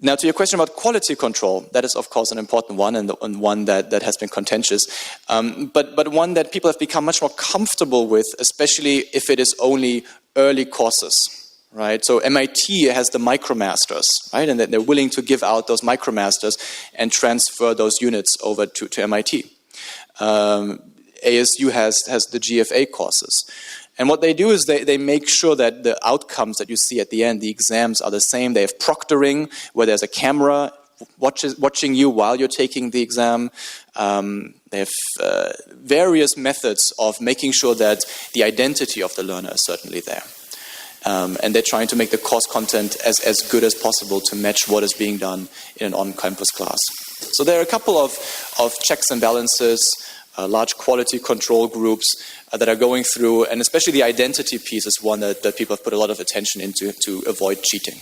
Now, to your question about quality control, that is, of course, an important one and one that has been contentious, but one that people have become much more comfortable with, especially if it is only early courses. Right, so MIT has the MicroMasters, right, and they're willing to give out those MicroMasters and transfer those units over to MIT. ASU has the GFA courses, and what they do is they make sure that the outcomes that you see at the end, the exams, are the same. They have proctoring, where there's a camera watching you while you're taking the exam. They have various methods of making sure that the identity of the learner is certainly there. And they're trying to make the course content as good as possible to match what is being done in an on-campus class. So there are a couple of checks and balances, large quality control groups that are going through, and especially the identity piece is one that people have put a lot of attention into to avoid cheating.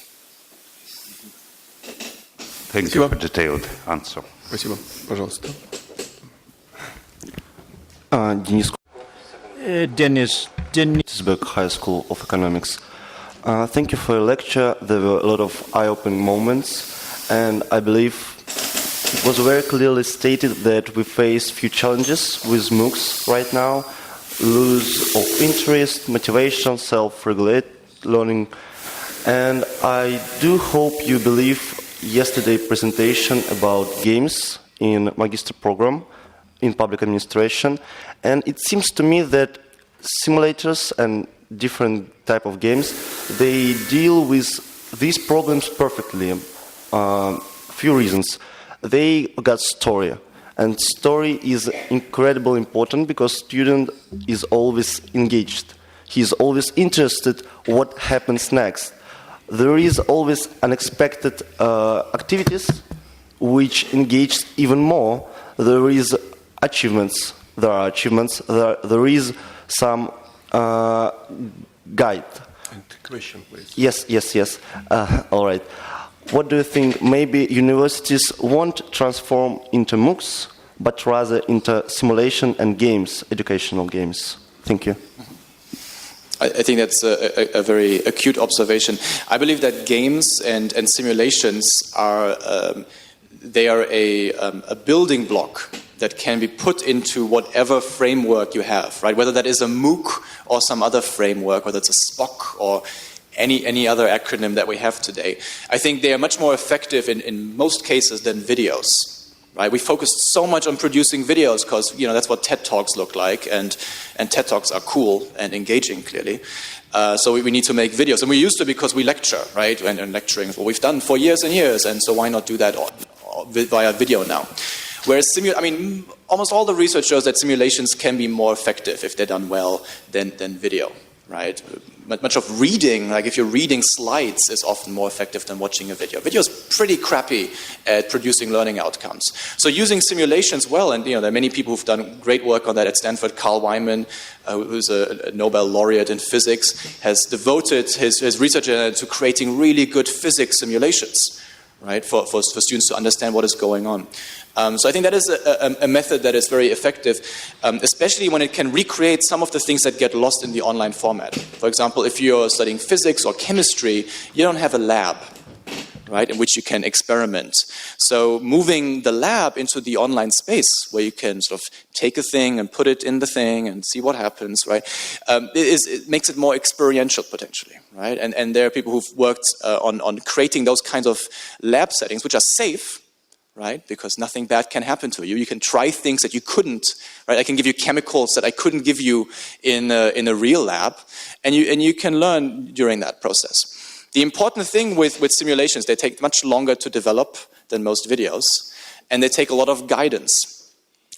Thank you for the detailed answer. Спасибо. Пожалуйста. Dennis. Язык High School of Economics. Thank you for your lecture. There were a lot of eye-opening moments, and I believe it was very clearly stated that we face few challenges with MOOCs right now: lose of interest, motivation, self-regulate learning. And I do hope you believe yesterday's presentation about games in Magister program in public administration, and it seems to me that simulators and different type of games, they deal with these problems perfectly. Few reasons. They got story, and story is incredibly important because student is always engaged. He is always interested what happens next. There is always unexpected activities which engage even more. There is achievements. There are achievements. There is some guide. And question, please. Yes. All right. What do you think? Maybe universities won't transform into MOOCs, but rather into simulation and games, educational games. Thank you. I think that's a very acute observation. I believe that games and simulations are a building block that can be put into whatever framework you have, right? Whether that is a MOOC or some other framework, whether it's a SPOC or any other acronym that we have today. I think they are much more effective in most cases than videos, right? We focused so much on producing videos because, that's what TED Talks look like, and TED Talks are cool and engaging, clearly. So we need to make videos. And we used to because we lecture, right? And lecturing is what we've done for years and years, and so why not do that via video now? Whereas, almost all the research shows that simulations can be more effective if they're done well than video, right? Much of reading, like if you're reading slides, is often more effective than watching a video. Video is pretty crappy at producing learning outcomes. So using simulations well, and there are many people who've done great work on that at Stanford. Carl Weinman, who's a Nobel laureate in physics, has devoted his research to creating really good physics simulations, right, for students to understand what is going on. So I think that is a method that is very effective, especially when it can recreate some of the things that get lost in the online format. For example, if you're studying physics or chemistry, you don't have a lab, right, in which you can experiment. So moving the lab into the online space where you can sort of take a thing and put it in the thing and see what happens, right, it makes it more experiential potentially, right? And there are people who've worked on creating those kinds of lab settings which are safe, right? Because nothing bad can happen to you. You can try things that you couldn't, right? I can give you chemicals that I couldn't give you in a real lab, and you can learn during that process. The important thing with simulations, they take much longer to develop than most videos, and they take a lot of guidance,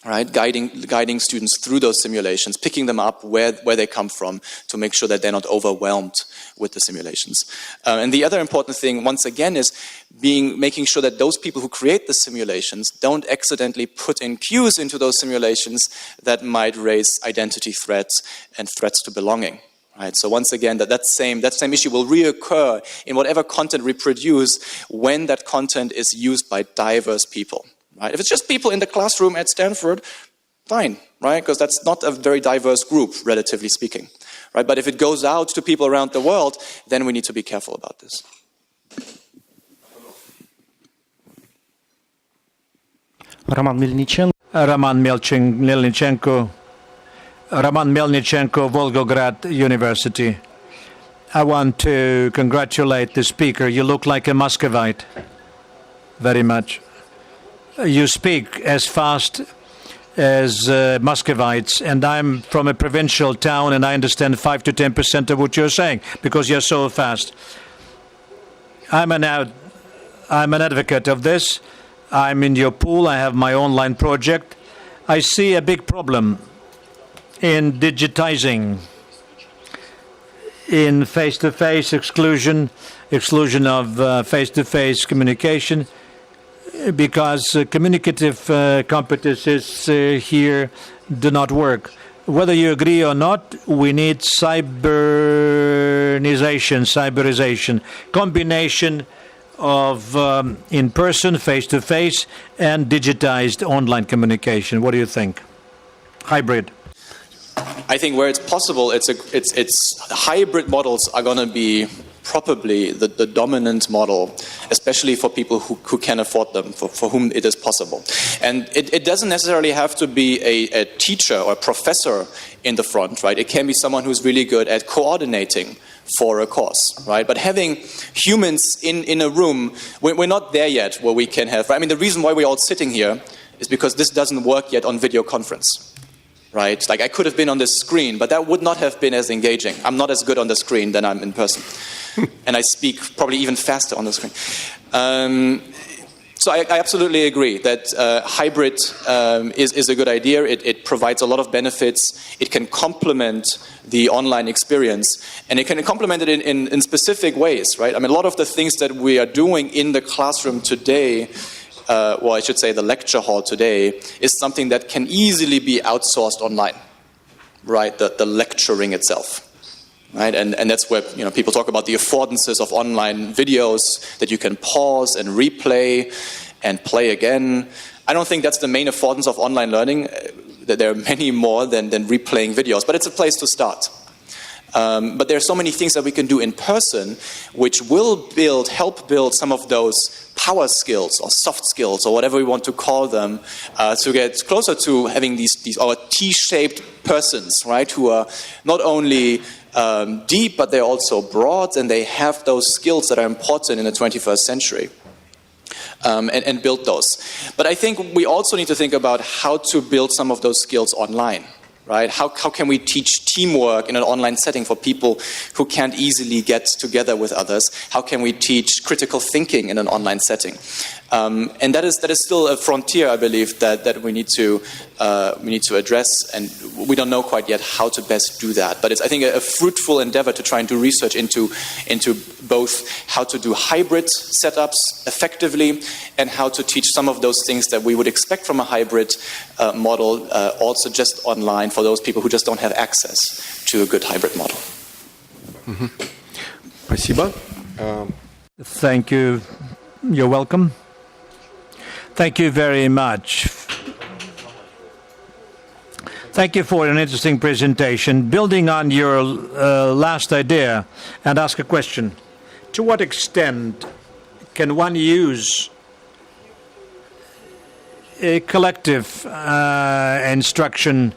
right? Guiding students through those simulations, picking them up where they come from to make sure that they're not overwhelmed with the simulations. And the other important thing, once again, is making sure that those people who create the simulations don't accidentally put in cues into those simulations that might raise identity threats and threats to belonging. Right, so once again, that same issue will reoccur in whatever content we produce when that content is used by diverse people. Right? If it's just people in the classroom at Stanford, fine, right? Because that's not a very diverse group, relatively speaking. Right? But if it goes out to people around the world, then we need to be careful about this. Roman Melnichenko, Volgograd University. I want to congratulate the speaker. You look like a Muscovite, very much. You speak as fast as Muscovites, and I'm from a provincial town, and I understand 5 to 10% of what you're saying because you're so fast. I'm an advocate of this. I'm in your pool. I have my online project. I see a big problem in digitizing, in face-to-face exclusion of face-to-face communication, because communicative competences here do not work. Whether you agree or not, we need cyberization, combination of in-person, face-to-face, and digitized online communication. What do you think? Hybrid. I think where it's possible, it's hybrid models are going to be probably the dominant model, especially for people who can afford them, for whom it is possible. And it doesn't necessarily have to be a teacher or a professor in the front, right? It can be someone who's really good at coordinating for a course, right? But having humans in a room, we're not there yet where we can have, I mean, the reason why we're all sitting here is because this doesn't work yet on video conference, right? Like I could have been on the screen, but that would not have been as engaging. I'm not as good on the screen than I'm in person. And I speak probably even faster on the screen. So I absolutely agree that hybrid is a good idea. It provides a lot of benefits. It can complement the online experience, and it can complement it in specific ways, right? I mean, a lot of the things that we are doing in the classroom today, well, I should say the lecture hall today, is something that can easily be outsourced online, right? The lecturing itself. Right, and that's where people talk about the affordances of online videos that you can pause and replay and play again. I don't think that's the main affordance of online learning. That there are many more than replaying videos, but it's a place to start. But there are so many things that we can do in person, which will help build some of those power skills or soft skills or whatever we want to call them, to get closer to having these our T-shaped persons, right, who are not only deep, but they're also broad, and they have those skills that are important in the 21st century, and build those. But I think we also need to think about how to build some of those skills online, right? How can we teach teamwork in an online setting for people who can't easily get together with others? How can we teach critical thinking in an online setting? And that is still a frontier, I believe, that we need to address, and we don't know quite yet how to best do that. But it's, I think, a fruitful endeavor to try and do research into both how to do hybrid setups effectively and how to teach some of those things that we would expect from a hybrid model, also just online for those people who just don't have access to a good hybrid model. Спасибо. Thank you. You're welcome. Thank you very much. Thank you for an interesting presentation. Building on your last idea, and ask a question. To what extent can one use a collective instruction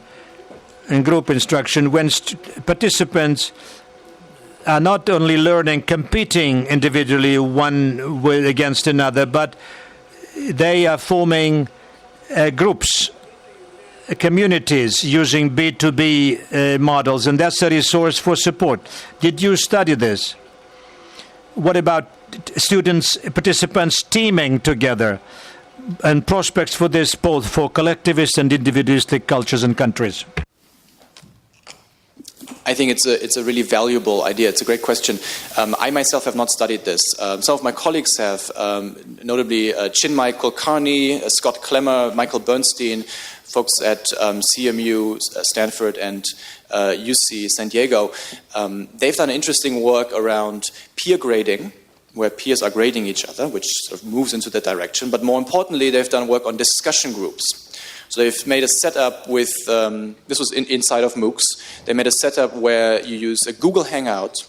and group instruction when participants are not only learning, competing individually one against another, but they are forming groups, communities using B2B models, and that's a resource for support. Did you study this? What about students, participants teaming together, and prospects for this both for collectivist and individualistic cultures and countries? I think it's a really valuable idea. It's a great question. I myself have not studied this. Some of my colleagues have, notably Chinmay Kulkarni, Scott Klemmer, Michael Bernstein, folks at CMU, Stanford, and UC San Diego. They've done interesting work around peer grading, where peers are grading each other, which sort of moves into that direction. But more importantly, they've done work on discussion groups. So they've made a setup with, this was inside of MOOCs, they made a setup where you use a Google Hangout,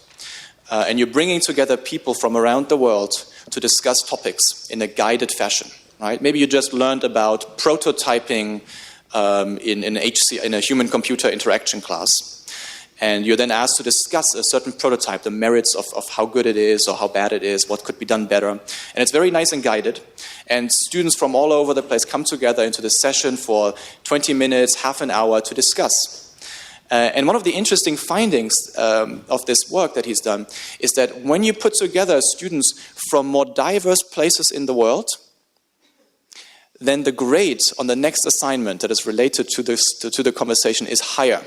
and you're bringing together people from around the world to discuss topics in a guided fashion, right? Maybe you just learned about prototyping in a human-computer interaction class. And you're then asked to discuss a certain prototype, the merits of how good it is or how bad it is, what could be done better. And it's very nice and guided. And students from all over the place come together into this session for 20 minutes, half an hour to discuss. And one of the interesting findings of this work that he's done is that when you put together students from more diverse places in the world, then the grade on the next assignment that is related to the conversation is higher.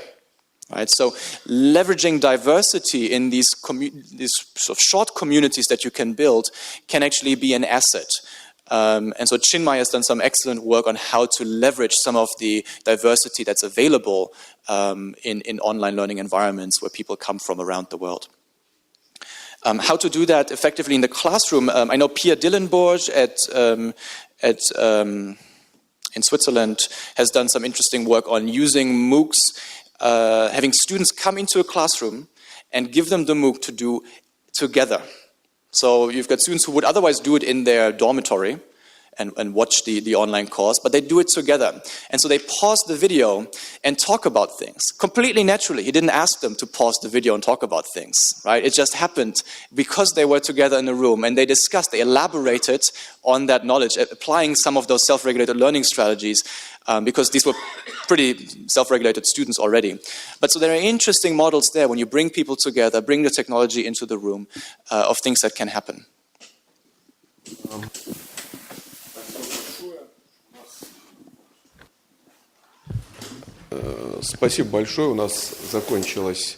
Right, so leveraging diversity in these sort of short communities that you can build can actually be an asset. And so Chinmay has done some excellent work on how to leverage some of the diversity that's available in online learning environments where people come from around the world. How to do that effectively in the classroom? I know Pia Dillenburg in Switzerland has done some interesting work on using MOOCs, having students come into a classroom and give them the MOOC to do together. So you've got students who would otherwise do it in their dormitory, and watch the online course, but they do it together. And so they pause the video and talk about things completely naturally. He didn't ask them to pause the video and talk about things, right? It just happened because they were together in a room and they discussed, they elaborated on that knowledge, applying some of those self-regulated learning strategies, because these were pretty self-regulated students already. But so there are interesting models there when you bring people together, bring the technology into the room, of things that can happen. Спасибо большое. У нас закончилось.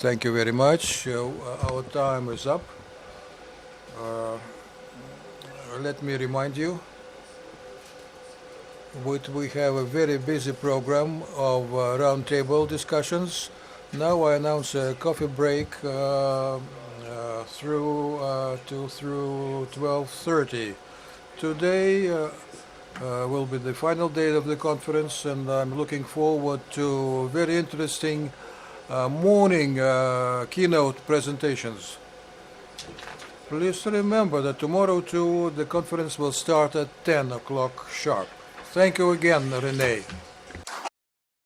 Thank you very much. Our time is up. Let me remind you, we have a very busy program of roundtable discussions. Now I announce a coffee break through 12:30. Today will be the final day of the conference, and I'm looking forward to very interesting morning keynote presentations. Please remember that tomorrow too the conference will start at 10 o'clock sharp. Thank you again, René.